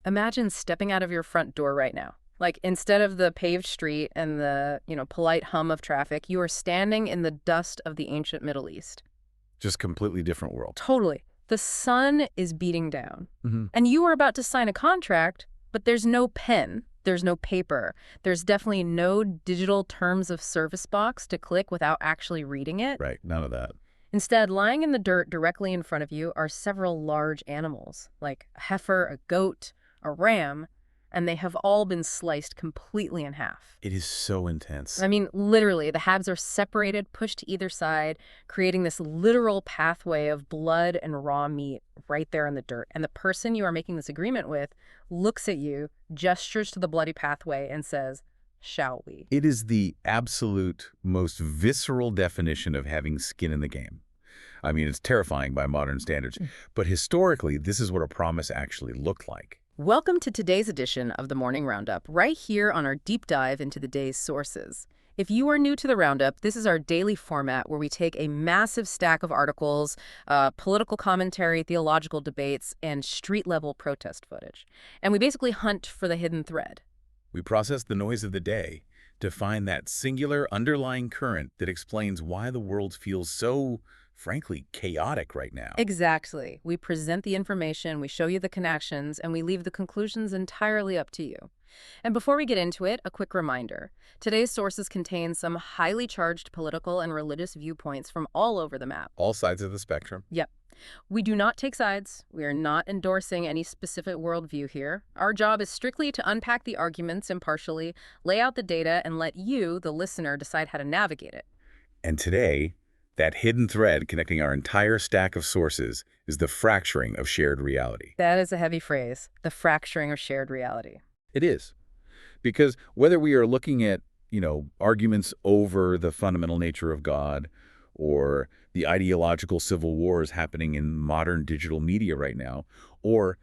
Imagine stepping out of your front door right now. Like, instead of the paved street and the, polite hum of traffic, you are standing in the dust of the ancient Middle East. Just completely different world. Totally. The sun is beating down. Hmm. And you are about to sign a contract, but there's no pen. There's no paper. There's definitely no digital terms of service box to click without actually reading it. Right, none of that. Instead, lying in the dirt directly in front of you are several large animals, like a heifer, a goat, a ram, and they have all been sliced completely in half. It is so intense. I mean, literally, the halves are separated, pushed to either side, creating this literal pathway of blood and raw meat right there in the dirt. And the person you are making this agreement with looks at you, gestures to the bloody pathway, and says, "Shall we?" It is the absolute most visceral definition of having skin in the game. I mean, it's terrifying by modern standards, but historically, this is what a promise actually looked like. Welcome to today's edition of the Morning Roundup, right here on our deep dive into the day's sources. If you are new to the Roundup, this is our daily format where we take a massive stack of articles, political commentary, theological debates, and street-level protest footage. And we basically hunt for the hidden thread. We process the noise of the day to find that singular underlying current that explains why the world feels so, frankly, chaotic right now. Exactly. We present the information, we show you the connections, and we leave the conclusions entirely up to you. And before we get into it, a quick reminder. Today's sources contain some highly charged political and religious viewpoints from all over the map. All sides of the spectrum. Yep. We do not take sides. We are not endorsing any specific worldview here. Our job is strictly to unpack the arguments impartially, lay out the data, and let you, the listener, decide how to navigate it. And today, that hidden thread connecting our entire stack of sources is the fracturing of shared reality. That is a heavy phrase, the fracturing of shared reality. It is. Because whether we are looking at, arguments over the fundamental nature of God or the ideological civil wars happening in modern digital media right now, or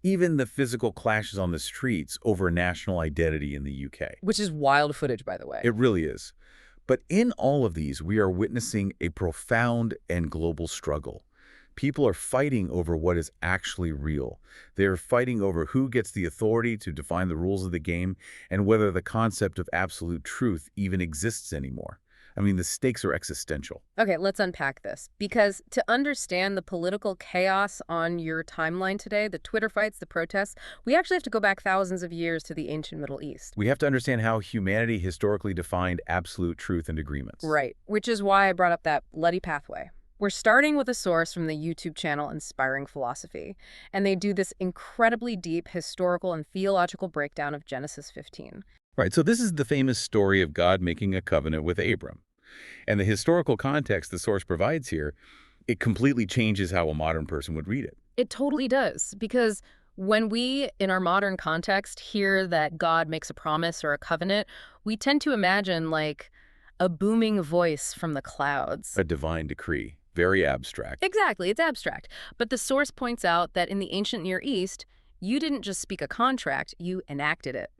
even the physical clashes on the streets over national identity in the UK. Which is wild footage, by the way. It really is. But in all of these, we are witnessing a profound and global struggle. People are fighting over what is actually real. They are fighting over who gets the authority to define the rules of the game and whether the concept of absolute truth even exists anymore. I mean, the stakes are existential. Okay, let's unpack this. Because to understand the political chaos on your timeline today, the Twitter fights, the protests, we actually have to go back thousands of years to the ancient Middle East. We have to understand how humanity historically defined absolute truth and agreements. Right, which is why I brought up that bloody pathway. We're starting with a source from the YouTube channel Inspiring Philosophy, and they do this incredibly deep historical and theological breakdown of Genesis 15. Right, so this is the famous story of God making a covenant with Abram. And the historical context the source provides here, it completely changes how a modern person would read it. It totally does, because when we, in our modern context, hear that God makes a promise or a covenant, we tend to imagine, like, a booming voice from the clouds. A divine decree, very abstract. Exactly, it's abstract. But the source points out that in the ancient Near East, you didn't just speak a contract, you enacted it.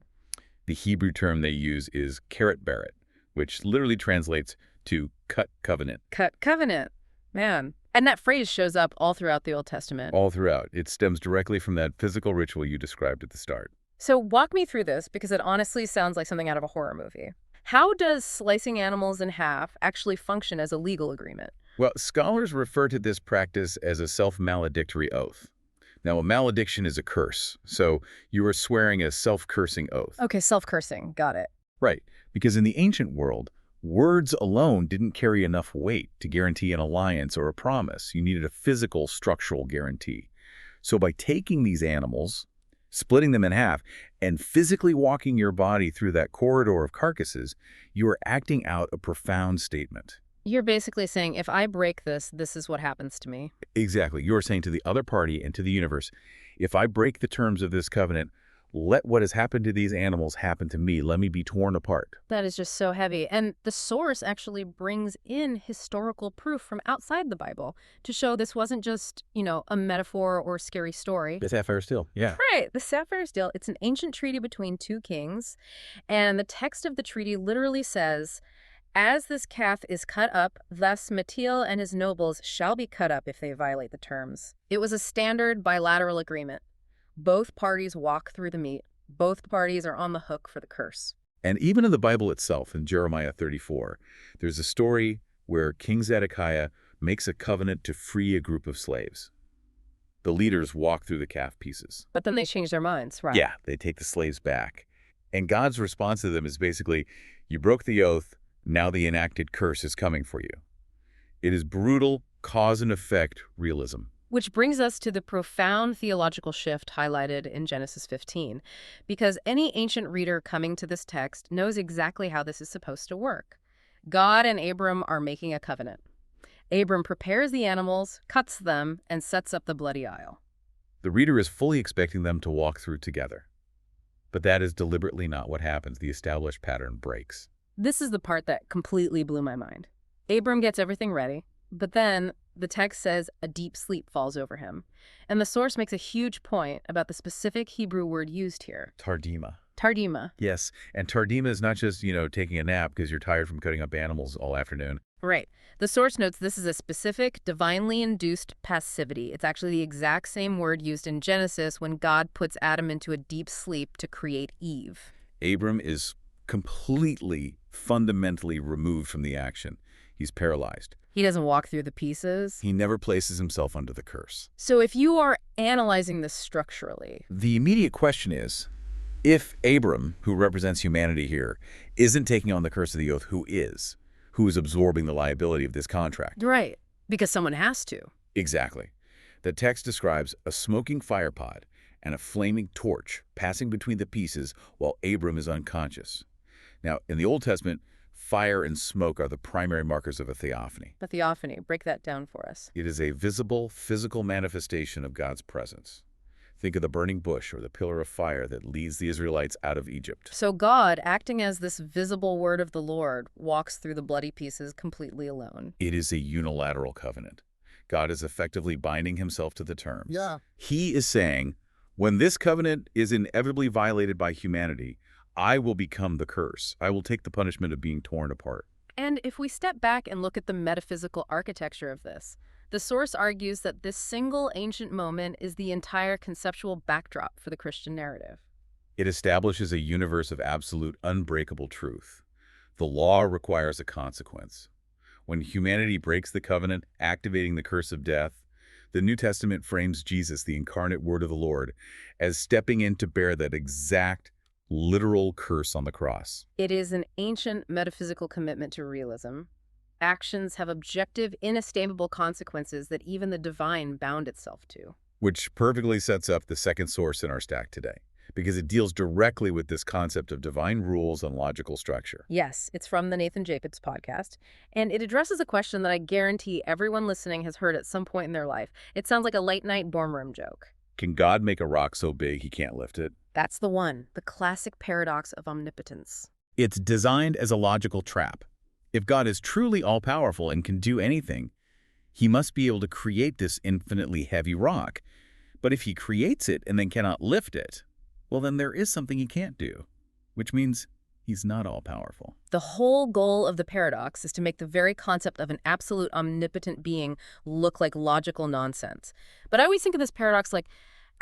The Hebrew term they use is karet baret, which literally translates to cut covenant. Cut covenant. Man. And that phrase shows up all throughout the Old Testament. All throughout. It stems directly from that physical ritual you described at the start. So walk me through this, because it honestly sounds like something out of a horror movie. How does slicing animals in half actually function as a legal agreement? Well, scholars refer to this practice as a self-maledictory oath. Now, a malediction is a curse, so you are swearing a self-cursing oath. Okay, self-cursing. Got it. Right, because in the ancient world, words alone didn't carry enough weight to guarantee an alliance or a promise. You needed a physical, structural guarantee. So by taking these animals, splitting them in half, and physically walking your body through that corridor of carcasses, you are acting out a profound statement. You're basically saying, if I break this, this is what happens to me. Exactly. You're saying to the other party and to the universe, if I break the terms of this covenant, let what has happened to these animals happen to me. Let me be torn apart. That is just so heavy. And the source actually brings in historical proof from outside the Bible to show this wasn't just, a metaphor or scary story. The sapphire steel, yeah. Right. The sapphire steel. It's an ancient treaty between two kings. And the text of the treaty literally says, "As this calf is cut up, thus Mattil and his nobles shall be cut up if they violate the terms." It was a standard bilateral agreement. Both parties walk through the meat. Both parties are on the hook for the curse. And even in the Bible itself, in Jeremiah 34, there's a story where King Zedekiah makes a covenant to free a group of slaves. The leaders walk through the calf pieces. But then they change their minds, right? Yeah, they take the slaves back. And God's response to them is basically, you broke the oath, now the enacted curse is coming for you. It is brutal, cause and effect realism. Which brings us to the profound theological shift highlighted in Genesis 15, because any ancient reader coming to this text knows exactly how this is supposed to work. God and Abram are making a covenant. Abram prepares the animals, cuts them, and sets up the bloody aisle. The reader is fully expecting them to walk through together. But that is deliberately not what happens. The established pattern breaks. This is the part that completely blew my mind. Abram gets everything ready, but then the text says a deep sleep falls over him. And the source makes a huge point about the specific Hebrew word used here. Tardima. Tardima. Yes, and tardima is not just, taking a nap because you're tired from cutting up animals all afternoon. Right. The source notes this is a specific, divinely induced passivity. It's actually the exact same word used in Genesis when God puts Adam into a deep sleep to create Eve. Abram is completely, fundamentally removed from the action. He's paralyzed. He doesn't walk through the pieces. He never places himself under the curse. So if you are analyzing this structurally, The immediate question is, if Abram, who represents humanity here, isn't taking on the curse of the oath, who is? Who is absorbing the liability of this contract? right, because someone has to. Exactly. The text describes a smoking firepot and a flaming torch passing between the pieces while Abram is unconscious. Now, in the Old Testament, fire and smoke are the primary markers of a theophany. The theophany, break that down for us. It is a visible, physical manifestation of God's presence. Think of the burning bush or the pillar of fire that leads the Israelites out of Egypt. So God, acting as this visible word of the Lord, walks through the bloody pieces completely alone. It is a unilateral covenant. God is effectively binding himself to the terms. Yeah. He is saying, when this covenant is inevitably violated by humanity, I will become the curse. I will take the punishment of being torn apart. And if we step back and look at the metaphysical architecture of this, the source argues that this single ancient moment is the entire conceptual backdrop for the Christian narrative. It establishes a universe of absolute, unbreakable truth. The law requires a consequence. When humanity breaks the covenant, activating the curse of death, the New Testament frames Jesus, the incarnate word of the Lord, as stepping in to bear that exact, literal curse on the cross. It is an ancient metaphysical commitment to realism. Actions have objective, inescapable consequences that even the divine bound itself to. Which perfectly sets up the second source in our stack today, because it deals directly with this concept of divine rules and logical structure. Yes, it's from the Nathan Jacobs podcast, and it addresses a question that I guarantee everyone listening has heard at some point in their life. It sounds like a late-night dorm room joke. Can God make a rock so big he can't lift it? That's the one, the classic paradox of omnipotence. It's designed as a logical trap. If God is truly all-powerful and can do anything, he must be able to create this infinitely heavy rock. But if he creates it and then cannot lift it, well, then there is something he can't do, which means he's not all-powerful. The whole goal of the paradox is to make the very concept of an absolute omnipotent being look like logical nonsense. But I always think of this paradox like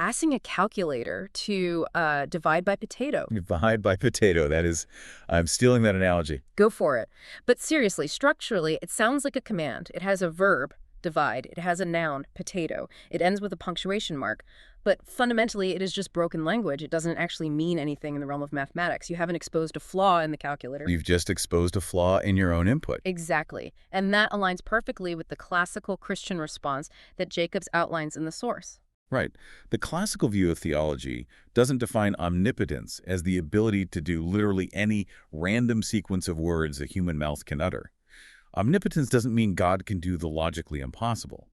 asking a calculator to divide by potato. Divide by potato, that is, I'm stealing that analogy. Go for it. But seriously, structurally, it sounds like a command. It has a verb, divide. It has a noun, potato. It ends with a punctuation mark. But fundamentally, it is just broken language. It doesn't actually mean anything in the realm of mathematics. You haven't exposed a flaw in the calculator. You've just exposed a flaw in your own input. Exactly. And that aligns perfectly with the classical Christian response that Jacobs outlines in the source. Right. The classical view of theology doesn't define omnipotence as the ability to do literally any random sequence of words a human mouth can utter. Omnipotence doesn't mean God can do the logically impossible.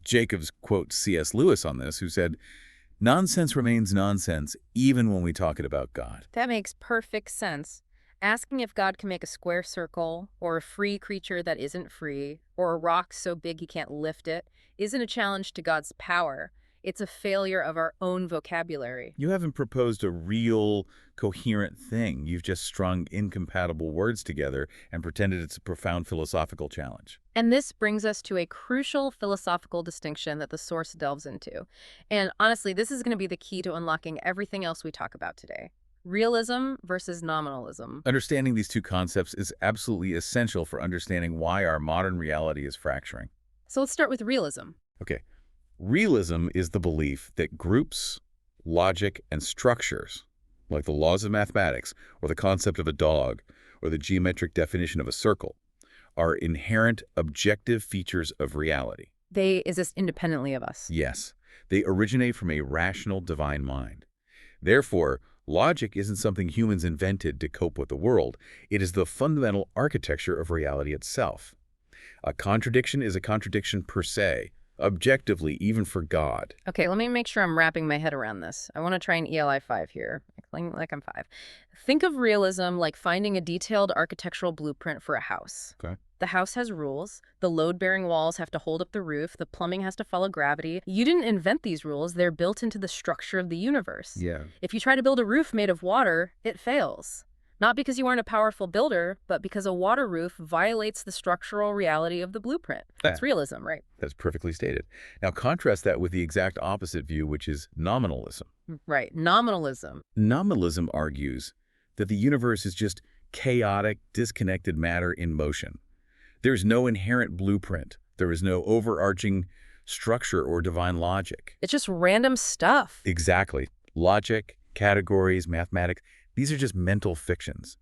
Jacobs quotes C.S. Lewis on this, who said, "Nonsense remains nonsense even when we talk it about God." That makes perfect sense. Asking if God can make a square circle, or a free creature that isn't free, or a rock so big he can't lift it, isn't a challenge to God's power. It's a failure of our own vocabulary. You haven't proposed a real, coherent thing. You've just strung incompatible words together and pretended it's a profound philosophical challenge. And this brings us to a crucial philosophical distinction that the source delves into. And honestly, this is going to be the key to unlocking everything else we talk about today. Realism versus nominalism. Understanding these two concepts is absolutely essential for understanding why our modern reality is fracturing. So let's start with realism. Okay. Realism is the belief that groups, logic, and structures, like the laws of mathematics, or the concept of a dog, or the geometric definition of a circle, are inherent objective features of reality. They exist independently of us. Yes, they originate from a rational divine mind. Therefore, logic isn't something humans invented to cope with the world. It is the fundamental architecture of reality itself. A contradiction is a contradiction per se, objectively, even for God. Okay, let me make sure I'm wrapping my head around this. I want to try an ELI 5 here, like I'm 5. Think of realism like finding a detailed architectural blueprint for a house. Okay. The house has rules. The load-bearing walls have to hold up the roof. The plumbing has to follow gravity. You didn't invent these rules. They're built into the structure of the universe. Yeah. If you try to build a roof made of water, it fails. Not because you aren't a powerful builder, but because a water roof violates the structural reality of the blueprint. That's realism, right? That's perfectly stated. Now contrast that with the exact opposite view, which is nominalism. Right, nominalism. Nominalism argues that the universe is just chaotic, disconnected matter in motion. There's no inherent blueprint. There is no overarching structure or divine logic. It's just random stuff. Exactly. Logic, categories, mathematics, these are just mental fictions.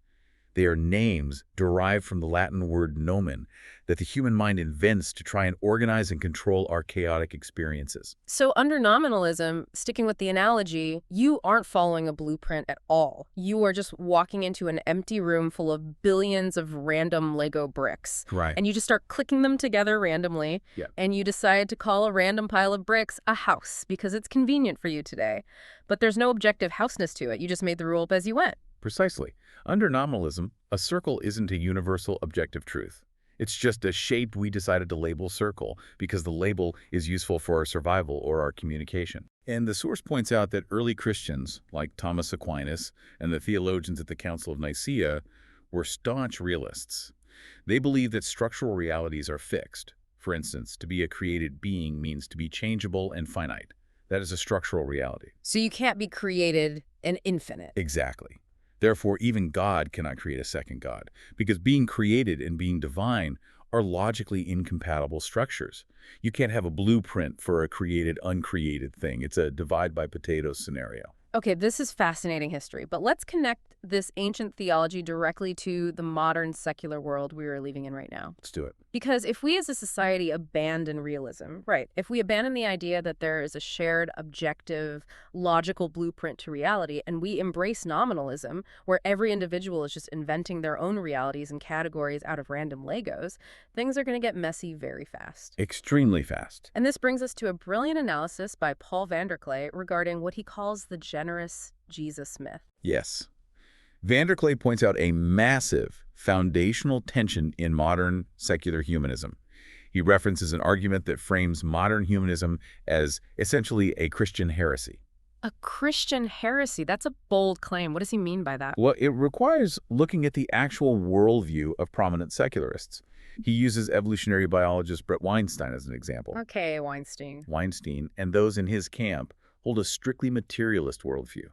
They are names derived from the Latin word nomen that the human mind invents to try and organize and control our chaotic experiences. So under nominalism, sticking with the analogy, you aren't following a blueprint at all. You are just walking into an empty room full of billions of random Lego bricks. Right. And you just start clicking them together randomly. Yeah. And you decide to call a random pile of bricks a house because it's convenient for you today. But there's no objective houseness to it. You just made the rule up as you went. Precisely. Under nominalism, a circle isn't a universal objective truth. It's just a shape we decided to label circle because the label is useful for our survival or our communication. And the source points out that early Christians, like Thomas Aquinas and the theologians at the Council of Nicaea, were staunch realists. They believed that structural realities are fixed. For instance, to be a created being means to be changeable and finite. That is a structural reality. So you can't be created and infinite. Exactly. Therefore, even God cannot create a second God, because being created and being divine are logically incompatible structures. You can't have a blueprint for a created, uncreated thing. It's a divide by potatoes scenario. Okay, this is fascinating history, but let's connect this ancient theology directly to the modern secular world we are living in right now. Let's do it. Because if we as a society abandon realism, right, if we abandon the idea that there is a shared, objective, logical blueprint to reality, and we embrace nominalism, where every individual is just inventing their own realities and categories out of random Legos, things are going to get messy very fast. Extremely fast. And this brings us to a brilliant analysis by Paul Vanderklay regarding what he calls the generous Jesus myth. Yes. Vanderklay points out a massive foundational tension in modern secular humanism. He references an argument that frames modern humanism as essentially a Christian heresy. A Christian heresy? That's a bold claim. What does he mean by that? Well, it requires looking at the actual worldview of prominent secularists. He uses evolutionary biologist Brett Weinstein as an example. Okay, Weinstein. Weinstein and those in his camp hold a strictly materialist worldview.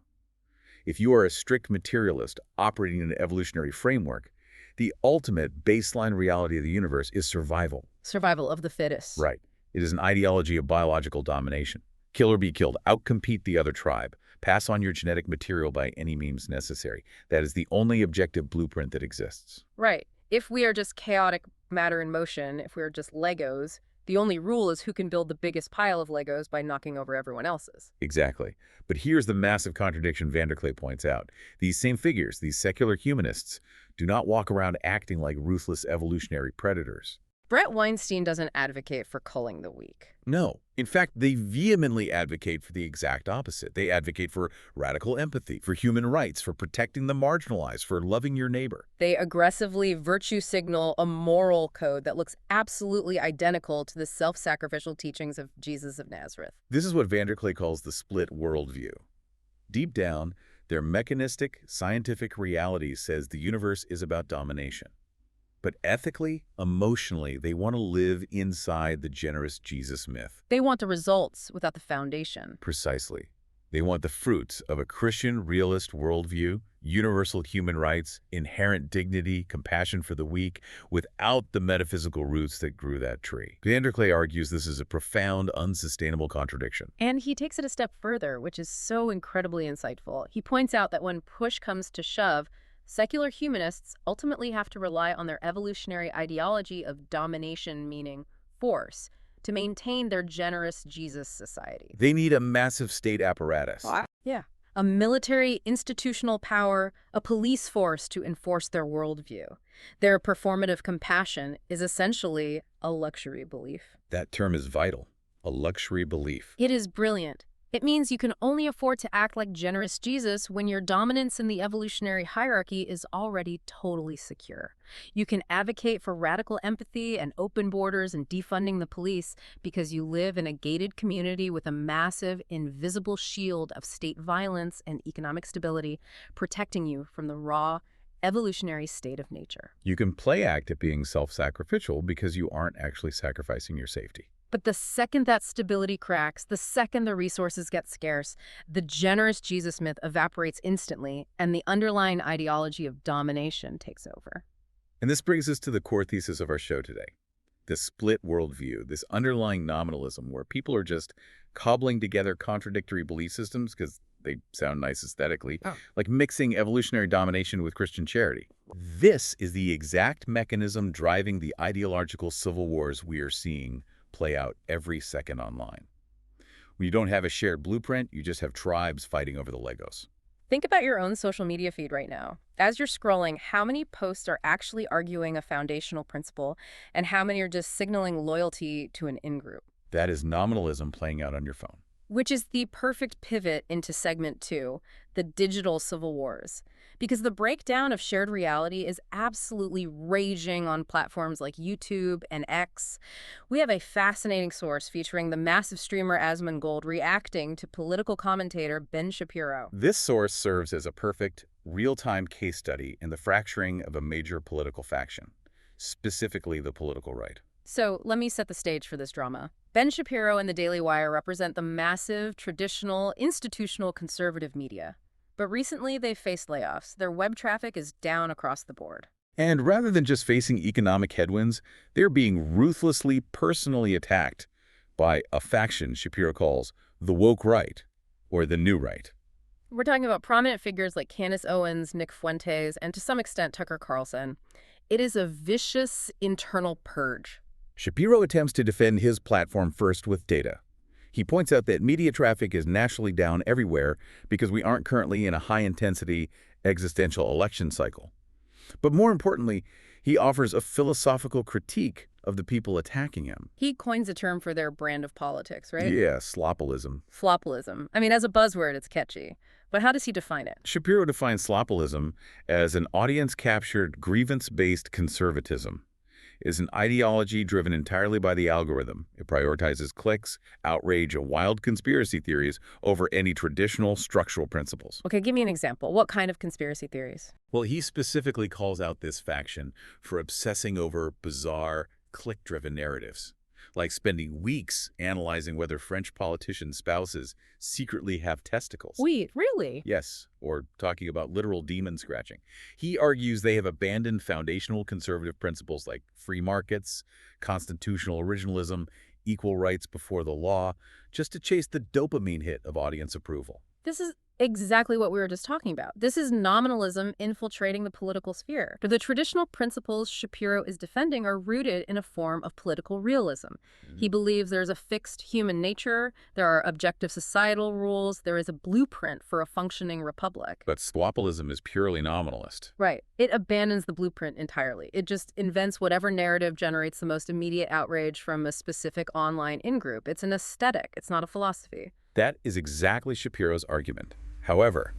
If you are a strict materialist operating in an evolutionary framework, the ultimate baseline reality of the universe is survival. Survival of the fittest. Right. It is an ideology of biological domination. Kill or be killed. Outcompete the other tribe. Pass on your genetic material by any means necessary. That is the only objective blueprint that exists. Right. If we are just chaotic matter in motion, if we are just Legos, the only rule is who can build the biggest pile of Legos by knocking over everyone else's. Exactly. But here's the massive contradiction Vanderklay points out. These same figures, these secular humanists, do not walk around acting like ruthless evolutionary predators. Brett Weinstein doesn't advocate for culling the weak. No. In fact, they vehemently advocate for the exact opposite. They advocate for radical empathy, for human rights, for protecting the marginalized, for loving your neighbor. They aggressively virtue signal a moral code that looks absolutely identical to the self-sacrificial teachings of Jesus of Nazareth. This is what Vanderklay calls the split worldview. Deep down, their mechanistic, scientific reality says the universe is about domination. But ethically, emotionally, they want to live inside the generous Jesus myth. They want the results without the foundation. Precisely. They want the fruits of a Christian realist worldview, universal human rights, inherent dignity, compassion for the weak, without the metaphysical roots that grew that tree. Vanderklay argues this is a profound, unsustainable contradiction. And he takes it a step further, which is so incredibly insightful. He points out that when push comes to shove, secular humanists ultimately have to rely on their evolutionary ideology of domination, meaning force, to maintain their generous Jesus society. They need a massive state apparatus. Yeah. A military institutional power, a police force to enforce their worldview. Their performative compassion is essentially a luxury belief. That term is vital. A luxury belief. It is brilliant. It means you can only afford to act like generous Jesus when your dominance in the evolutionary hierarchy is already totally secure. You can advocate for radical empathy and open borders and defunding the police because you live in a gated community with a massive, invisible shield of state violence and economic stability protecting you from the raw, evolutionary state of nature. You can play act at being self-sacrificial because you aren't actually sacrificing your safety. But the second that stability cracks, the second the resources get scarce, the generous Jesus myth evaporates instantly, and the underlying ideology of domination takes over. And this brings us to the core thesis of our show today. This split worldview, this underlying nominalism where people are just cobbling together contradictory belief systems because they sound nice aesthetically, like mixing evolutionary domination with Christian charity. This is the exact mechanism driving the ideological civil wars we are seeing play out every second online. When you don't have a shared blueprint, you just have tribes fighting over the Legos. Think about your own social media feed right now. As you're scrolling, how many posts are actually arguing a foundational principle, and how many are just signaling loyalty to an in-group? That is nominalism playing out on your phone. Which is the perfect pivot into segment 2, the digital civil wars. Because the breakdown of shared reality is absolutely raging on platforms like YouTube and X. We have a fascinating source featuring the massive streamer Asmongold reacting to political commentator Ben Shapiro. This source serves as a perfect, real-time case study in the fracturing of a major political faction, specifically the political right. So let me set the stage for this drama. Ben Shapiro and the Daily Wire represent the massive, traditional, institutional conservative media. But recently, they've faced layoffs. Their web traffic is down across the board. And rather than just facing economic headwinds, they're being ruthlessly, personally attacked by a faction Shapiro calls the woke right, or the new right. We're talking about prominent figures like Candace Owens, Nick Fuentes, and to some extent, Tucker Carlson. It is a vicious internal purge. Shapiro attempts to defend his platform first with data. He points out that media traffic is naturally down everywhere because we aren't currently in a high-intensity existential election cycle. But more importantly, he offers a philosophical critique of the people attacking him. He coins a term for their brand of politics, right? Yeah, sloppilism. Floppilism. I mean, as a buzzword, it's catchy. But how does he define it? Shapiro defines sloppilism as an audience-captured, grievance-based conservatism. Is an ideology driven entirely by the algorithm. It prioritizes clicks, outrage, and wild conspiracy theories over any traditional structural principles. Okay, give me an example. What kind of conspiracy theories? Well, he specifically calls out this faction for obsessing over bizarre, click-driven narratives, like spending weeks analyzing whether French politicians' spouses secretly have testicles. Wait, really? Yes, or talking about literal demon scratching. He argues they have abandoned foundational conservative principles like free markets, constitutional originalism, equal rights before the law, just to chase the dopamine hit of audience approval. This is Exactly what we were just talking about. This is nominalism infiltrating the political sphere. The traditional principles Shapiro is defending are rooted in a form of political realism. He believes there's a fixed human nature, there are objective societal rules, there is a blueprint for a functioning republic. But tribalism is purely nominalist. Right. It abandons the blueprint entirely. It just invents whatever narrative generates the most immediate outrage from a specific online in-group. It's an aesthetic. It's not a philosophy. That is exactly Shapiro's argument. However,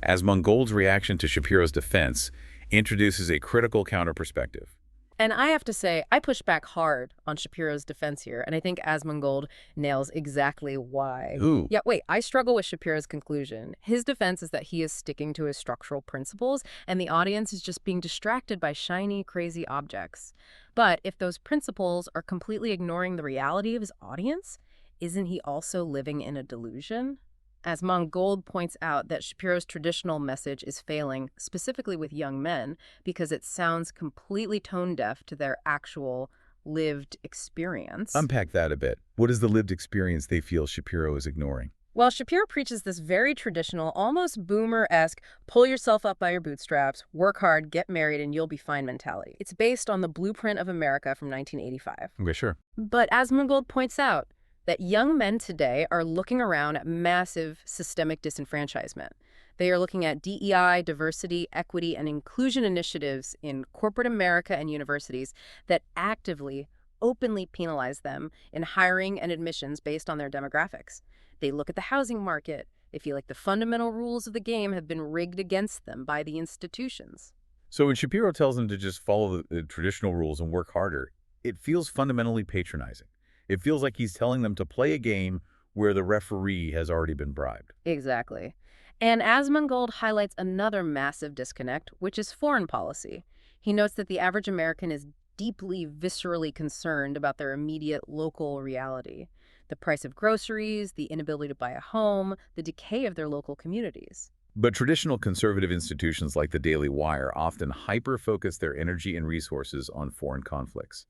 Asmongold's reaction to Shapiro's defense introduces a critical counter-perspective. And I have to say, I push back hard on Shapiro's defense here, and I think Asmongold nails exactly why. Ooh. Yeah, wait, I struggle with Shapiro's conclusion. His defense is that he is sticking to his structural principles, and the audience is just being distracted by shiny, crazy objects. But if those principles are completely ignoring the reality of his audience, isn't he also living in a delusion? As Mangold points out that Shapiro's traditional message is failing, specifically with young men, because it sounds completely tone-deaf to their actual lived experience. Unpack that a bit. What is the lived experience they feel Shapiro is ignoring? Well, Shapiro preaches this very traditional, almost boomer-esque, pull yourself up by your bootstraps, work hard, get married, and you'll be fine mentality. It's based on the blueprint of America from 1985. Okay, sure. But as Mangold points out, that young men today are looking around at massive systemic disenfranchisement. They are looking at DEI, diversity, equity, and inclusion initiatives in corporate America and universities that actively, openly penalize them in hiring and admissions based on their demographics. They look at the housing market. They feel like the fundamental rules of the game have been rigged against them by the institutions. So when Shapiro tells them to just follow the traditional rules and work harder, it feels fundamentally patronizing. It feels like he's telling them to play a game where the referee has already been bribed. Exactly. And Asmongold highlights another massive disconnect, which is foreign policy. He notes that the average American is deeply, viscerally concerned about their immediate local reality. The price of groceries, the inability to buy a home, the decay of their local communities. But traditional conservative institutions like the Daily Wire often hyper-focus their energy and resources on foreign conflicts,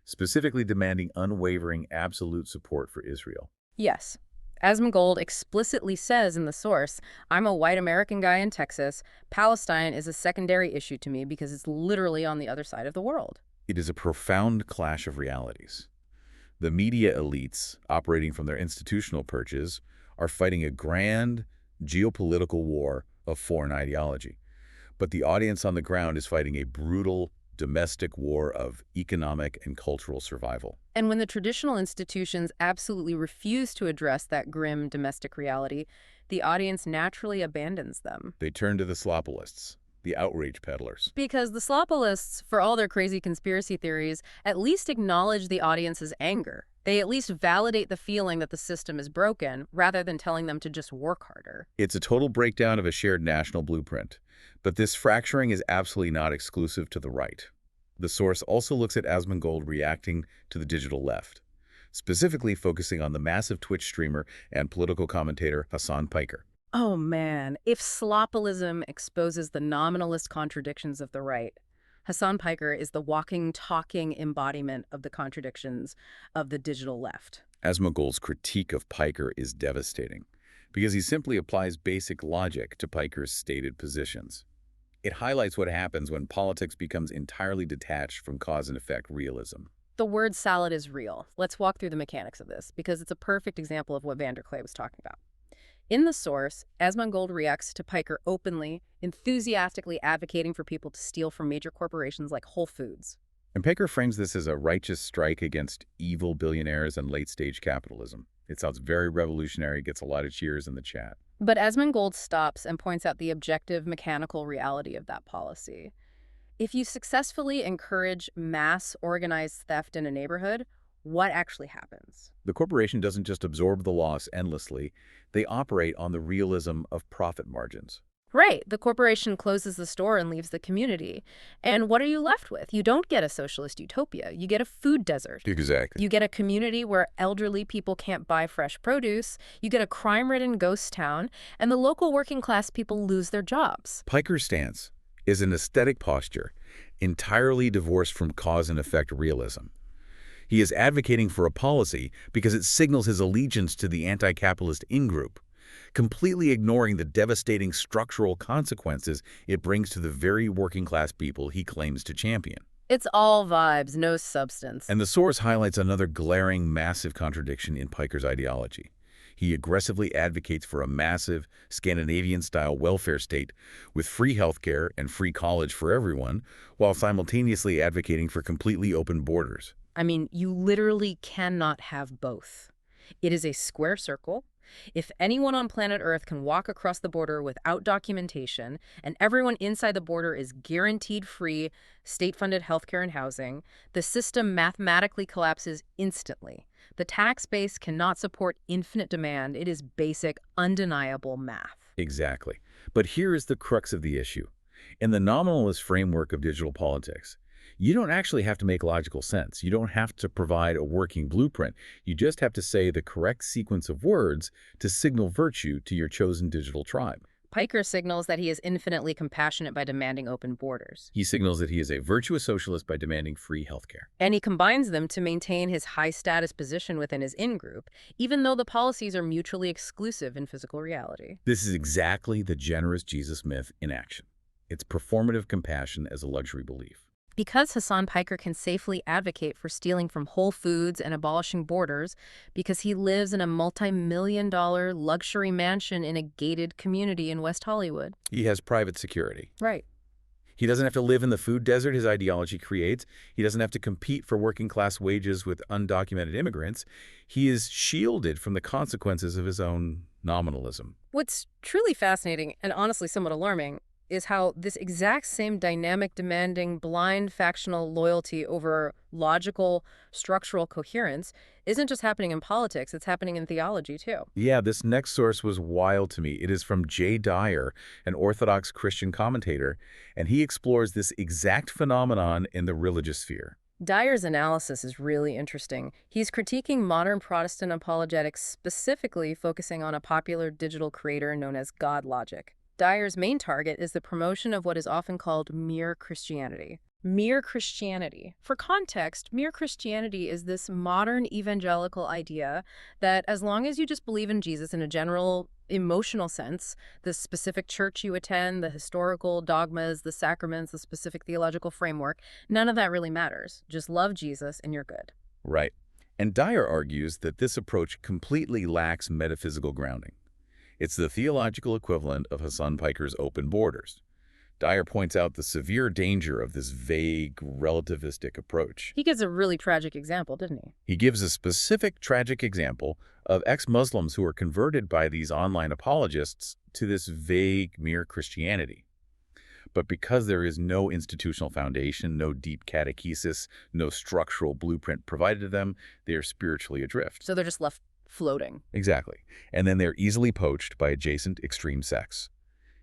specifically demanding unwavering, absolute support for Israel. Yes. Asmongold explicitly says in the source, I'm a white American guy in Texas. Palestine is a secondary issue to me because it's literally on the other side of the world. It is a profound clash of realities. The media elites, operating from their institutional perches, are fighting a grand geopolitical war of foreign ideology. But the audience on the ground is fighting a brutal, domestic war of economic and cultural survival. And when the traditional institutions absolutely refuse to address that grim domestic reality, the audience naturally abandons them. They turn to the slopalists, the outrage peddlers. Because the slopalists, for all their crazy conspiracy theories, at least acknowledge the audience's anger. They at least validate the feeling that the system is broken, rather than telling them to just work harder. It's a total breakdown of a shared national blueprint. But this fracturing is absolutely not exclusive to the right. The source also looks at Asmongold reacting to the digital left, specifically focusing on the massive Twitch streamer and political commentator Hassan Piker. Oh man, if slopalism exposes the nominalist contradictions of the right, Hassan Piker is the walking, talking embodiment of the contradictions of the digital left. Asmongold's critique of Piker is devastating, because he simply applies basic logic to Piker's stated positions. It highlights what happens when politics becomes entirely detached from cause and effect realism. The word salad is real. Let's walk through the mechanics of this, because it's a perfect example of what Vanderklay was talking about. In the source, Asmongold reacts to Piker openly, enthusiastically advocating for people to steal from major corporations like Whole Foods. And Piker frames this as a righteous strike against evil billionaires and late-stage capitalism. It sounds very revolutionary, gets a lot of cheers in the chat. But Asmongold stops and points out the objective, mechanical reality of that policy. If you successfully encourage mass organized theft in a neighborhood, what actually happens? The corporation doesn't just absorb the loss endlessly, they operate on the realism of profit margins. Right. The corporation closes the store and leaves the community. And what are you left with? You don't get a socialist utopia. You get a food desert. Exactly. You get a community where elderly people can't buy fresh produce. You get a crime-ridden ghost town. And the local working class people lose their jobs. Piker's stance is an aesthetic posture, entirely divorced from cause and effect realism. He is advocating for a policy because it signals his allegiance to the anti-capitalist in-group, completely ignoring the devastating structural consequences it brings to the very working-class people he claims to champion. It's all vibes, no substance. And the source highlights another glaring, massive contradiction in Piker's ideology. He aggressively advocates for a massive, Scandinavian-style welfare state with free healthcare and free college for everyone, while simultaneously advocating for completely open borders. I mean, you literally cannot have both. It is a square circle. If anyone on planet Earth can walk across the border without documentation, and everyone inside the border is guaranteed free, state-funded healthcare and housing, the system mathematically collapses instantly. The tax base cannot support infinite demand. It is basic, undeniable math. Exactly. But here is the crux of the issue. In the nominalist framework of digital politics, you don't actually have to make logical sense. You don't have to provide a working blueprint. You just have to say the correct sequence of words to signal virtue to your chosen digital tribe. Piker signals that he is infinitely compassionate by demanding open borders. He signals that he is a virtuous socialist by demanding free healthcare. And he combines them to maintain his high-status position within his in-group, even though the policies are mutually exclusive in physical reality. This is exactly the generous Jesus myth in action. It's performative compassion as a luxury belief. Because Hassan Piker can safely advocate for stealing from Whole Foods and abolishing borders, because he lives in a multi-million-dollar luxury mansion in a gated community in West Hollywood. He has private security. Right. He doesn't have to live in the food desert his ideology creates. He doesn't have to compete for working-class wages with undocumented immigrants. He is shielded from the consequences of his own nominalism. What's truly fascinating, and honestly somewhat alarming, is how this exact same dynamic demanding blind factional loyalty over logical structural coherence isn't just happening in politics, it's happening in theology too. Yeah, this next source was wild to me. It is from J. Dyer, an Orthodox Christian commentator, and he explores this exact phenomenon in the religious sphere. Dyer's analysis is really interesting. He's critiquing modern Protestant apologetics, specifically focusing on a popular digital creator known as God Logic. Dyer's main target is the promotion of what is often called mere Christianity. Mere Christianity. For context, mere Christianity is this modern evangelical idea that as long as you just believe in Jesus in a general emotional sense, the specific church you attend, the historical dogmas, the sacraments, the specific theological framework, none of that really matters. Just love Jesus and you're good. Right. And Dyer argues that this approach completely lacks metaphysical grounding. It's the theological equivalent of Hassan Piker's open borders. Dyer points out the severe danger of this vague, relativistic approach. He gives a really tragic example, didn't he? He gives a specific tragic example of ex-Muslims who are converted by these online apologists to this vague, mere Christianity. But because there is no institutional foundation, no deep catechesis, no structural blueprint provided to them, they are spiritually adrift. So they're just left floating. Exactly. And then they're easily poached by adjacent extreme sects.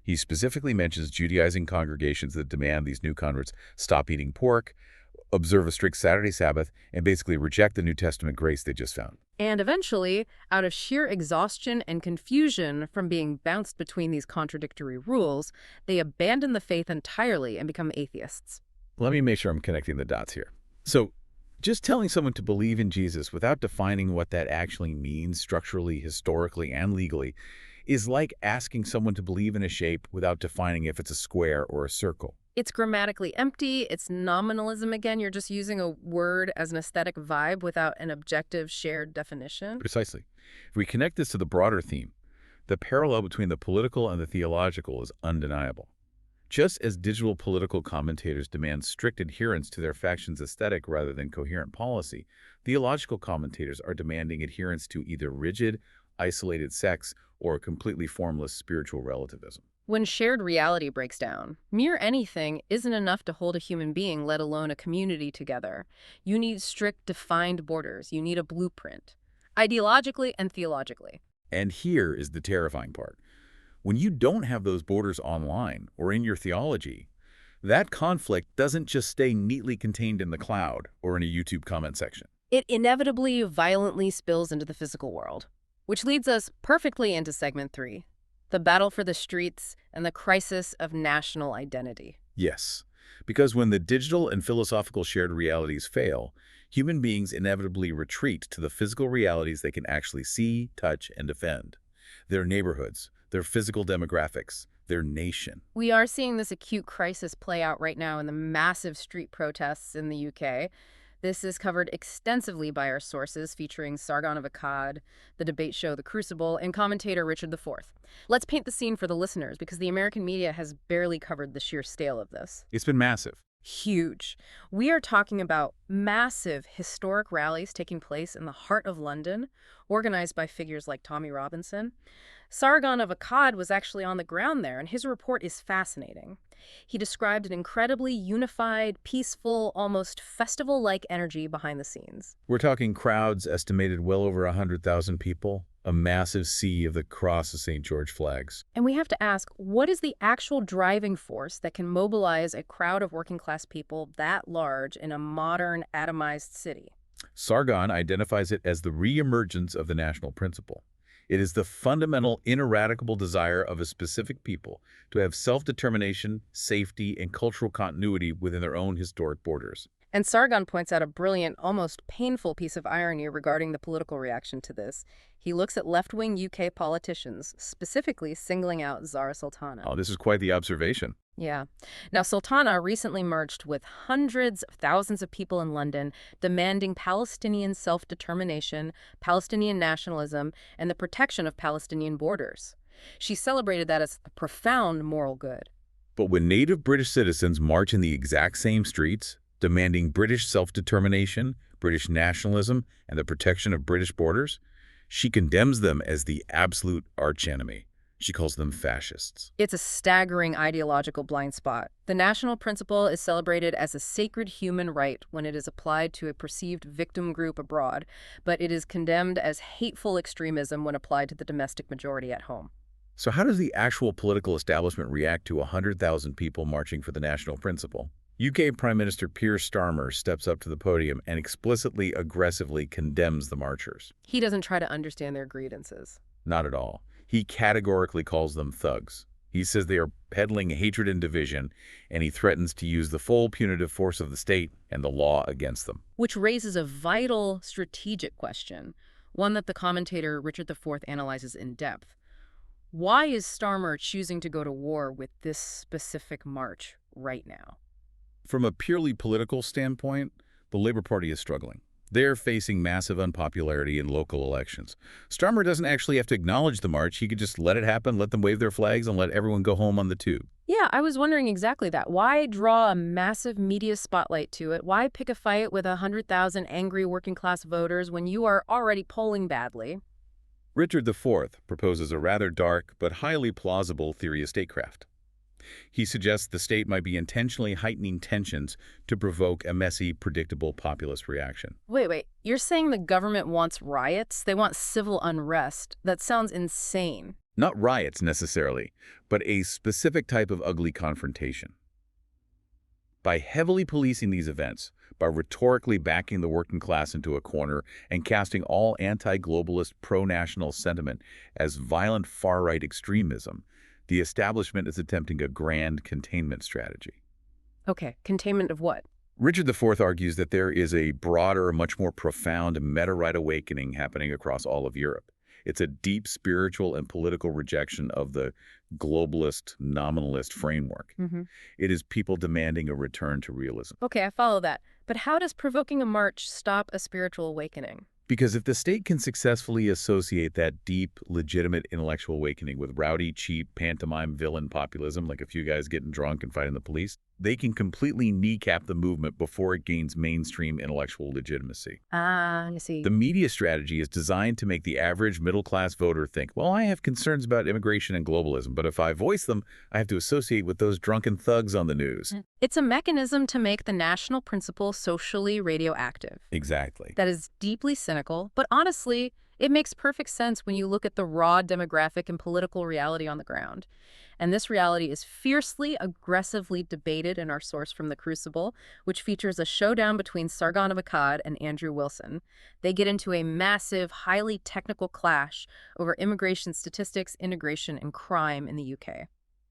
He specifically mentions Judaizing congregations that demand these new converts stop eating pork, observe a strict Saturday Sabbath, and basically reject the New Testament grace they just found. And eventually, out of sheer exhaustion and confusion from being bounced between these contradictory rules, they abandon the faith entirely and become atheists. Let me make sure I'm connecting the dots here. So, just telling someone to believe in Jesus without defining what that actually means structurally, historically, and legally is like asking someone to believe in a shape without defining if it's a square or a circle. It's grammatically empty, it's nominalism again, you're just using a word as an aesthetic vibe without an objective shared definition. Precisely. If we connect this to the broader theme, the parallel between the political and the theological is undeniable. Just as digital political commentators demand strict adherence to their faction's aesthetic rather than coherent policy, theological commentators are demanding adherence to either rigid, isolated sects or completely formless spiritual relativism. When shared reality breaks down, mere anything isn't enough to hold a human being, let alone a community together. You need strict, defined borders. You need a blueprint, ideologically and theologically. And here is the terrifying part. When you don't have those borders online or in your theology, that conflict doesn't just stay neatly contained in the cloud or in a YouTube comment section. It inevitably violently spills into the physical world, which leads us perfectly into segment 3, the battle for the streets and the crisis of national identity. Yes, because when the digital and philosophical shared realities fail, human beings inevitably retreat to the physical realities they can actually see, touch, and defend. their neighborhoods, their physical demographics, their nation. We are seeing this acute crisis play out right now in the massive street protests in the UK. This is covered extensively by our sources, featuring Sargon of Akkad, the debate show The Crucible, and commentator Richard IV. Let's paint the scene for the listeners, because the American media has barely covered the sheer scale of this. It's been massive. Huge. We are talking about massive historic rallies taking place in the heart of London, organized by figures like Tommy Robinson. Sargon of Akkad was actually on the ground there, and his report is fascinating. He described an incredibly unified, peaceful, almost festival-like energy behind the scenes. We're talking crowds estimated well over 100,000 people, a massive sea of the Cross of St. George flags. And we have to ask, what is the actual driving force that can mobilize a crowd of working-class people that large in a modern, atomized city? Sargon identifies it as the re-emergence of the national principle. It is the fundamental, ineradicable desire of a specific people to have self-determination, safety, and cultural continuity within their own historic borders. And Sargon points out a brilliant, almost painful piece of irony regarding the political reaction to this. He looks at left-wing UK politicians, specifically singling out Zara Sultana. Oh, this is quite the observation. Yeah. Now, Sultana recently merged with hundreds of thousands of people in London demanding Palestinian self-determination, Palestinian nationalism, and the protection of Palestinian borders. She celebrated that as a profound moral good. But when native British citizens march in the exact same streets, demanding British self-determination, British nationalism, and the protection of British borders, she condemns them as the absolute archenemy. She calls them fascists. It's a staggering ideological blind spot. The national principle is celebrated as a sacred human right when it is applied to a perceived victim group abroad, but it is condemned as hateful extremism when applied to the domestic majority at home. So how does the actual political establishment react to 100,000 people marching for the national principle? UK Prime Minister Keir Starmer steps up to the podium and explicitly, aggressively condemns the marchers. He doesn't try to understand their grievances. Not at all. He categorically calls them thugs. He says they are peddling hatred and division, and he threatens to use the full punitive force of the state and the law against them. Which raises a vital strategic question, one that the commentator Richard IV analyzes in depth. Why is Starmer choosing to go to war with this specific march right now? From a purely political standpoint, the Labour Party is struggling. They're facing massive unpopularity in local elections. Starmer doesn't actually have to acknowledge the march. He could just let it happen, let them wave their flags, and let everyone go home on the tube. Yeah, I was wondering exactly that. Why draw a massive media spotlight to it? Why pick a fight with 100,000 angry working-class voters when you are already polling badly? Richard IV proposes a rather dark but highly plausible theory of statecraft. He suggests the state might be intentionally heightening tensions to provoke a messy, predictable populist reaction. Wait. You're saying the government wants riots? They want civil unrest? That sounds insane. Not riots necessarily, but a specific type of ugly confrontation. By heavily policing these events, by rhetorically backing the working class into a corner and casting all anti-globalist, pro-national sentiment as violent far-right extremism, the establishment is attempting a grand containment strategy. Okay, containment of what? Richard IV argues that there is a broader, much more profound meta-right awakening happening across all of Europe. It's a deep spiritual and political rejection of the globalist, nominalist framework. It is people demanding a return to realism. Okay, I follow that. But how does provoking a march stop a spiritual awakening? Because if the state can successfully associate that deep, legitimate intellectual awakening with rowdy, cheap, pantomime villain populism, like a few guys getting drunk and fighting the police, they can completely kneecap the movement before it gains mainstream intellectual legitimacy. I see. The media strategy is designed to make the average middle-class voter think, well, I have concerns about immigration and globalism, but if I voice them, I have to associate with those drunken thugs on the news. It's a mechanism to make the national principle socially radioactive. Exactly. That is deeply cynical, but honestly, it makes perfect sense when you look at the raw demographic and political reality on the ground. And this reality is fiercely, aggressively debated in our source from The Crucible, which features a showdown between Sargon of Akkad and Andrew Wilson. They get into a massive, highly technical clash over immigration statistics, integration, and crime in the UK.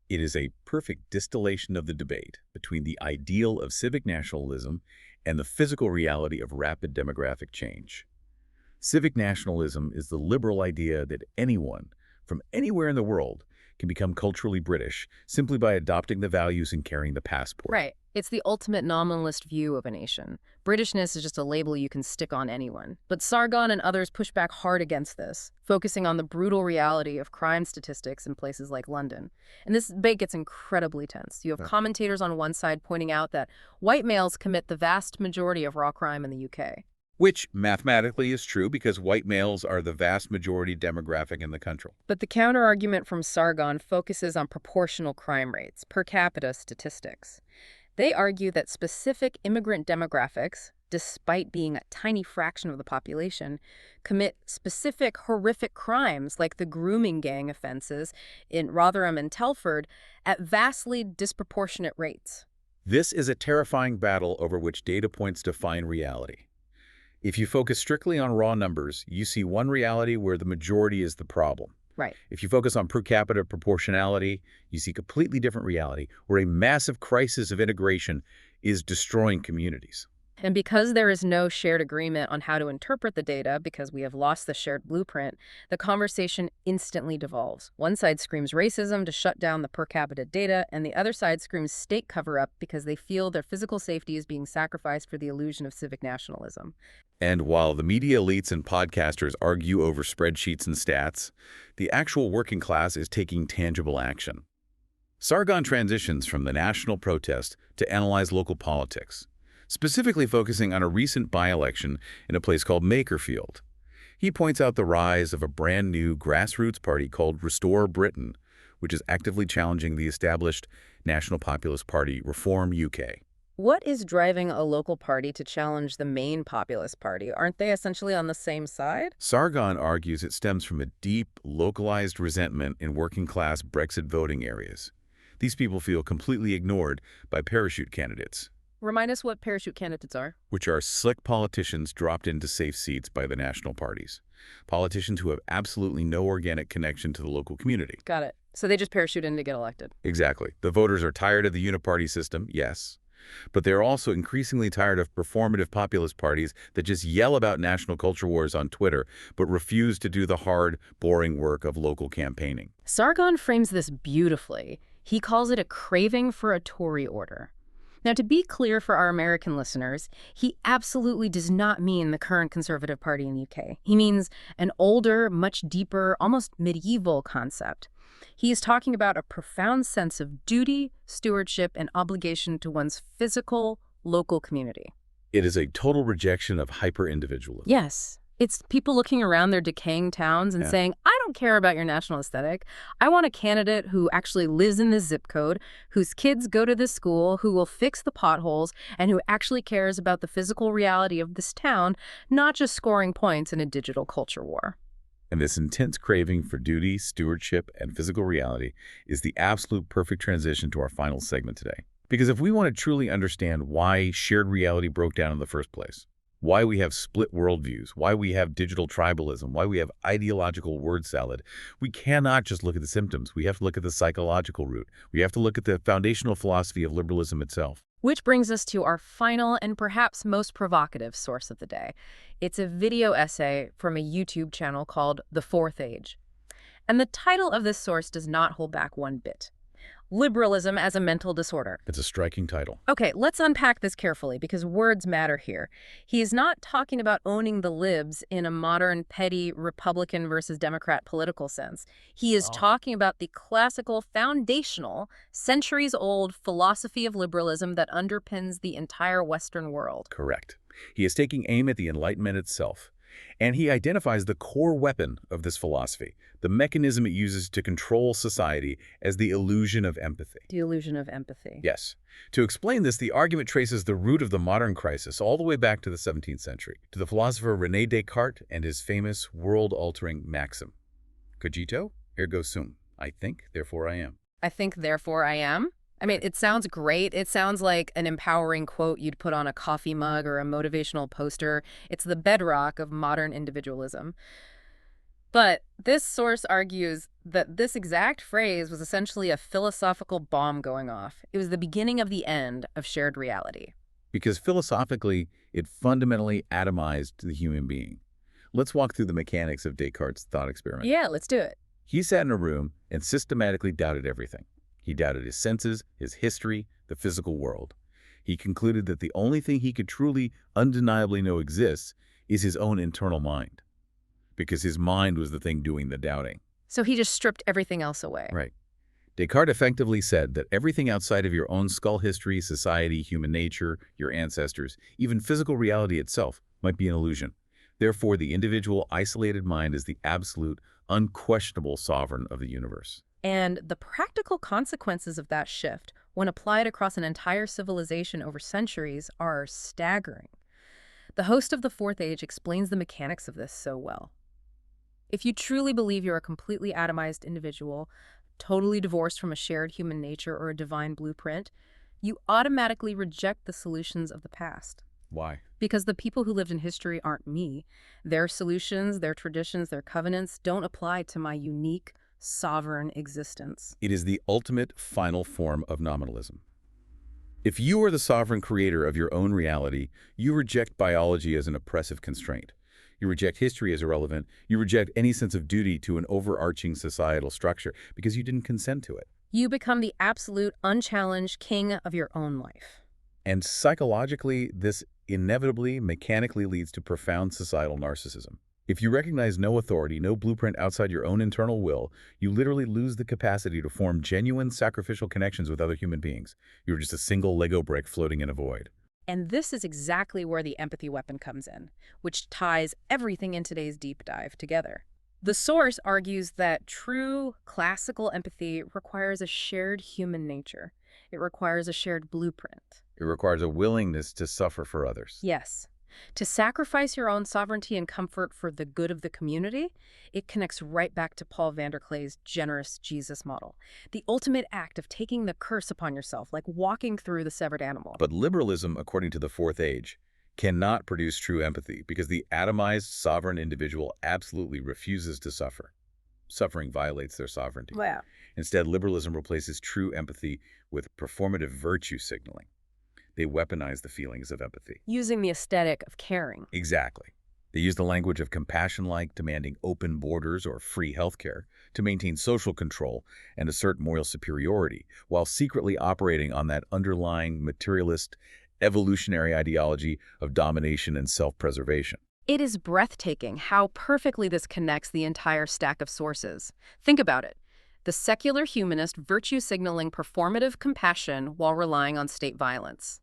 It is a perfect distillation of the debate between the ideal of civic nationalism and the physical reality of rapid demographic change. Civic nationalism is the liberal idea that anyone, from anywhere in the world can become culturally British simply by adopting the values and carrying the passport. Right. It's the ultimate nominalist view of a nation. Britishness is just a label you can stick on anyone. But Sargon and others push back hard against this, focusing on the brutal reality of crime statistics in places like London. And this debate gets incredibly tense. You have commentators on one side pointing out that white males commit the vast majority of raw crime in the UK. Which mathematically is true because white males are the vast majority demographic in the country. But the counterargument from Sargon focuses on proportional crime rates, per capita statistics. They argue that specific immigrant demographics, despite being a tiny fraction of the population, commit specific horrific crimes like the grooming gang offenses in Rotherham and Telford at vastly disproportionate rates. This is a terrifying battle over which data points define reality. If you focus strictly on raw numbers, you see one reality where the majority is the problem. Right. If you focus on per capita proportionality, you see a completely different reality where a massive crisis of integration is destroying communities. And because there is no shared agreement on how to interpret the data, because we have lost the shared blueprint, the conversation instantly devolves. One side screams racism to shut down the per capita data, and the other side screams state cover-up because they feel their physical safety is being sacrificed for the illusion of civic nationalism. And while the media elites and podcasters argue over spreadsheets and stats, the actual working class is taking tangible action. Sargon transitions from the national protest to analyze local politics, specifically focusing on a recent by-election in a place called Makerfield. He points out the rise of a brand new grassroots party called Restore Britain, which is actively challenging the established National Populist Party, Reform UK. What is driving a local party to challenge the main populist party? Aren't they essentially on the same side? Sargon argues it stems from a deep, localized resentment in working-class Brexit voting areas. These people feel completely ignored by parachute candidates, Remind us what parachute candidates are. which are slick politicians dropped into safe seats by the national parties. Politicians who have absolutely no organic connection to the local community. Got it. So they just parachute in to get elected. Exactly. The voters are tired of the uniparty system, yes, but they're also increasingly tired of performative populist parties that just yell about national culture wars on Twitter, but refuse to do the hard, boring work of local campaigning. Sargon frames this beautifully. He calls it a craving for a Tory order. Now, to be clear for our American listeners, he absolutely does not mean the current Conservative Party in the UK. He means an older, much deeper, almost medieval concept. He is talking about a profound sense of duty, stewardship, and obligation to one's physical, local community. It is a total rejection of hyper-individualism. Yes. It's people looking around their decaying towns and saying, I don't care about your national aesthetic. I want a candidate who actually lives in this zip code, whose kids go to this school, who will fix the potholes, and who actually cares about the physical reality of this town, not just scoring points in a digital culture war. And this intense craving for duty, stewardship, and physical reality is the absolute perfect transition to our final segment today. Because if we want to truly understand why shared reality broke down in the first place, why we have split worldviews, why we have digital tribalism, why we have ideological word salad, we cannot just look at the symptoms. We have to look at the psychological root. We have to look at the foundational philosophy of liberalism itself. Which brings us to our final and perhaps most provocative source of the day. It's a video essay from a YouTube channel called The Fourth Age. And the title of this source does not hold back one bit. Liberalism as a mental disorder. It's a striking title. Okay, let's unpack this carefully because words matter here. He is not talking about owning the libs in a modern, petty Republican versus Democrat political sense. He is talking about the classical, foundational, centuries-old philosophy of liberalism that underpins the entire Western world. Correct. He is taking aim at the Enlightenment itself. And he identifies the core weapon of this philosophy, the mechanism it uses to control society, as the illusion of empathy. The illusion of empathy. Yes. To explain this, the argument traces the root of the modern crisis all the way back to the 17th century, to the philosopher René Descartes and his famous world-altering maxim. Cogito, ergo sum. I think, therefore I am. I think, therefore I am? I mean, it sounds great. It sounds like an empowering quote you'd put on a coffee mug or a motivational poster. It's the bedrock of modern individualism. But this source argues that this exact phrase was essentially a philosophical bomb going off. It was the beginning of the end of shared reality. Because philosophically, it fundamentally atomized the human being. Let's walk through the mechanics of Descartes' thought experiment. Yeah, let's do it. He sat in a room and systematically doubted everything. He doubted his senses, his history, the physical world. He concluded that the only thing he could truly, undeniably know exists is his own internal mind, because his mind was the thing doing the doubting. So he just stripped everything else away. Right. Descartes effectively said that everything outside of your own skull history, society, human nature, your ancestors, even physical reality itself, might be an illusion. Therefore, the individual isolated mind is the absolute, unquestionable sovereign of the universe. And the practical consequences of that shift, when applied across an entire civilization over centuries, are staggering. The host of the Fourth Age explains the mechanics of this so well. If you truly believe you're a completely atomized individual, totally divorced from a shared human nature or a divine blueprint, you automatically reject the solutions of the past. Why? Because the people who lived in history aren't me. Their solutions, their traditions, their covenants don't apply to my unique, sovereign existence. It is the ultimate final form of nominalism. If you are the sovereign creator of your own reality, you reject biology as an oppressive constraint. You reject history as irrelevant. You reject any sense of duty to an overarching societal structure because you didn't consent to it. You become the absolute, unchallenged king of your own life. And psychologically, this inevitably, mechanically leads to profound societal narcissism. If you recognize no authority, no blueprint outside your own internal will, you literally lose the capacity to form genuine sacrificial connections with other human beings. You're just a single Lego brick floating in a void. And this is exactly where the empathy weapon comes in, which ties everything in today's deep dive together. The source argues that true classical empathy requires a shared human nature. It requires a shared blueprint. It requires a willingness to suffer for others. Yes. To sacrifice your own sovereignty and comfort for the good of the community, it connects right back to Paul Vanderklay's generous Jesus model. The ultimate act of taking the curse upon yourself, like walking through the severed animal. But liberalism, according to the Fourth Age, cannot produce true empathy because the atomized sovereign individual absolutely refuses to suffer. Suffering violates their sovereignty. Wow. Instead, liberalism replaces true empathy with performative virtue signaling. They weaponize the feelings of empathy. Using the aesthetic of caring. Exactly. They use the language of compassion like demanding open borders or free healthcare to maintain social control and assert moral superiority, while secretly operating on that underlying materialist, evolutionary ideology of domination and self-preservation. It is breathtaking how perfectly this connects the entire stack of sources. Think about it. The secular humanist virtue signaling performative compassion while relying on state violence.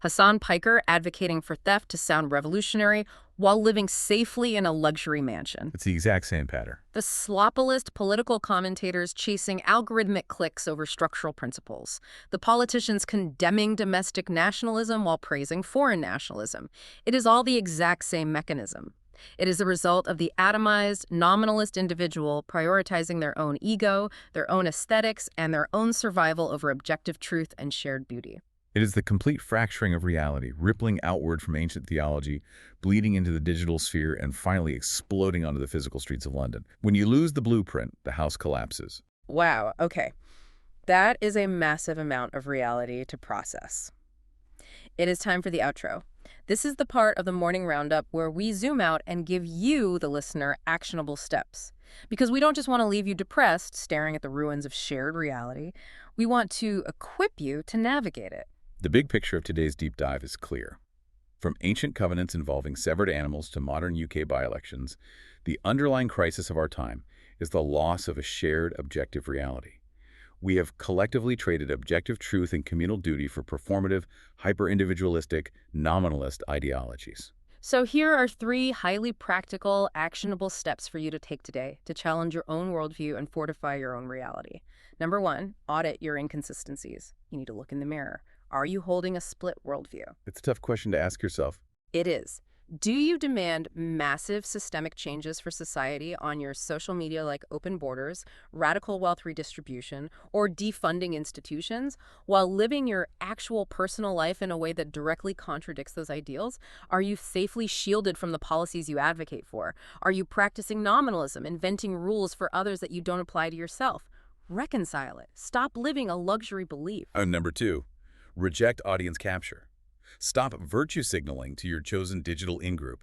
Hassan Piker advocating for theft to sound revolutionary while living safely in a luxury mansion. It's the exact same pattern. The sloppilist political commentators chasing algorithmic clicks over structural principles. The politicians condemning domestic nationalism while praising foreign nationalism. It is all the exact same mechanism. It is a result of the atomized, nominalist individual prioritizing their own ego, their own aesthetics, and their own survival over objective truth and shared beauty. It is the complete fracturing of reality, rippling outward from ancient theology, bleeding into the digital sphere, and finally exploding onto the physical streets of London. When you lose the blueprint, the house collapses. Wow, okay. That is a massive amount of reality to process. It is time for the outro. This is the part of the morning roundup where we zoom out and give you, the listener, actionable steps. Because we don't just want to leave you depressed, staring at the ruins of shared reality. We want to equip you to navigate it. The big picture of today's deep dive is clear. From ancient covenants involving severed animals to modern UK by-elections, the underlying crisis of our time is the loss of a shared objective reality. We have collectively traded objective truth and communal duty for performative, hyper-individualistic, nominalist ideologies. So here are 3 highly practical, actionable steps for you to take today to challenge your own worldview and fortify your own reality. Number 1, audit your inconsistencies. You need to look in the mirror. Are you holding a split worldview? It's a tough question to ask yourself. It is. Do you demand massive systemic changes for society on your social media like open borders, radical wealth redistribution, or defunding institutions, while living your actual personal life in a way that directly contradicts those ideals? Are you safely shielded from the policies you advocate for? Are you practicing nominalism, inventing rules for others that you don't apply to yourself? Reconcile it. Stop living a luxury belief. Number 2, reject audience capture. Stop virtue signaling to your chosen digital in-group.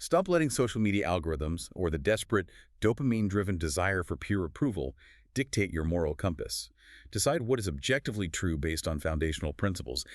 Stop letting social media algorithms or the desperate, dopamine-driven desire for peer approval dictate your moral compass. Decide what is objectively true based on foundational principles,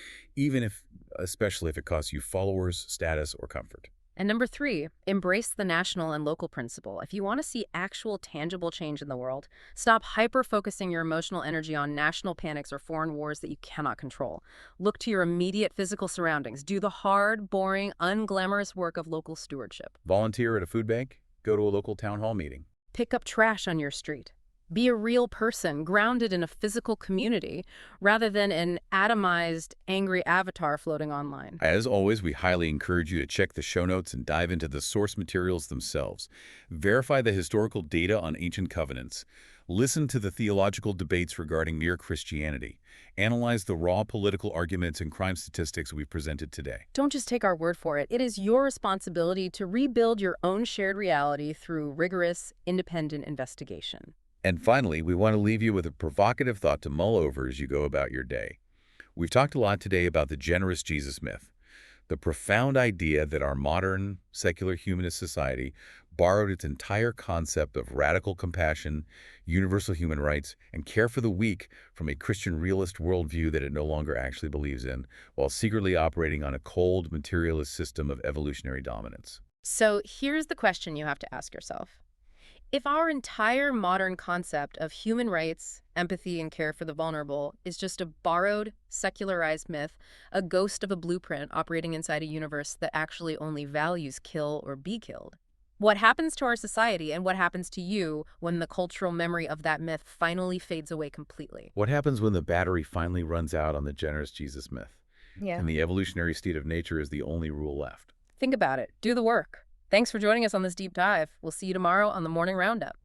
especially if it costs you followers, status, or comfort. And number 3, embrace the national and local principle. If you want to see actual tangible change in the world, stop hyper-focusing your emotional energy on national panics or foreign wars that you cannot control. Look to your immediate physical surroundings. Do the hard, boring, unglamorous work of local stewardship. Volunteer at a food bank? Go to a local town hall meeting. Pick up trash on your street. Be a real person grounded in a physical community rather than an atomized, angry avatar floating online. As always, we highly encourage you to check the show notes and dive into the source materials themselves. Verify the historical data on ancient covenants. Listen to the theological debates regarding mere Christianity. Analyze the raw political arguments and crime statistics we've presented today. Don't just take our word for it. It is your responsibility to rebuild your own shared reality through rigorous, independent investigation. And finally, we want to leave you with a provocative thought to mull over as you go about your day. We've talked a lot today about the generous Jesus myth, the profound idea that our modern, secular humanist society borrowed its entire concept of radical compassion, universal human rights, and care for the weak from a Christian realist worldview that it no longer actually believes in, while secretly operating on a cold, materialist system of evolutionary dominance. So here's the question you have to ask yourself. If our entire modern concept of human rights, empathy, and care for the vulnerable is just a borrowed, secularized myth, a ghost of a blueprint operating inside a universe that actually only values kill or be killed, what happens to our society and what happens to you when the cultural memory of that myth finally fades away completely? What happens when the battery finally runs out on the generous Jesus myth, Yeah. and the evolutionary state of nature is the only rule left? Think about it. Do the work. Thanks for joining us on this deep dive. We'll see you tomorrow on the Morning Roundup.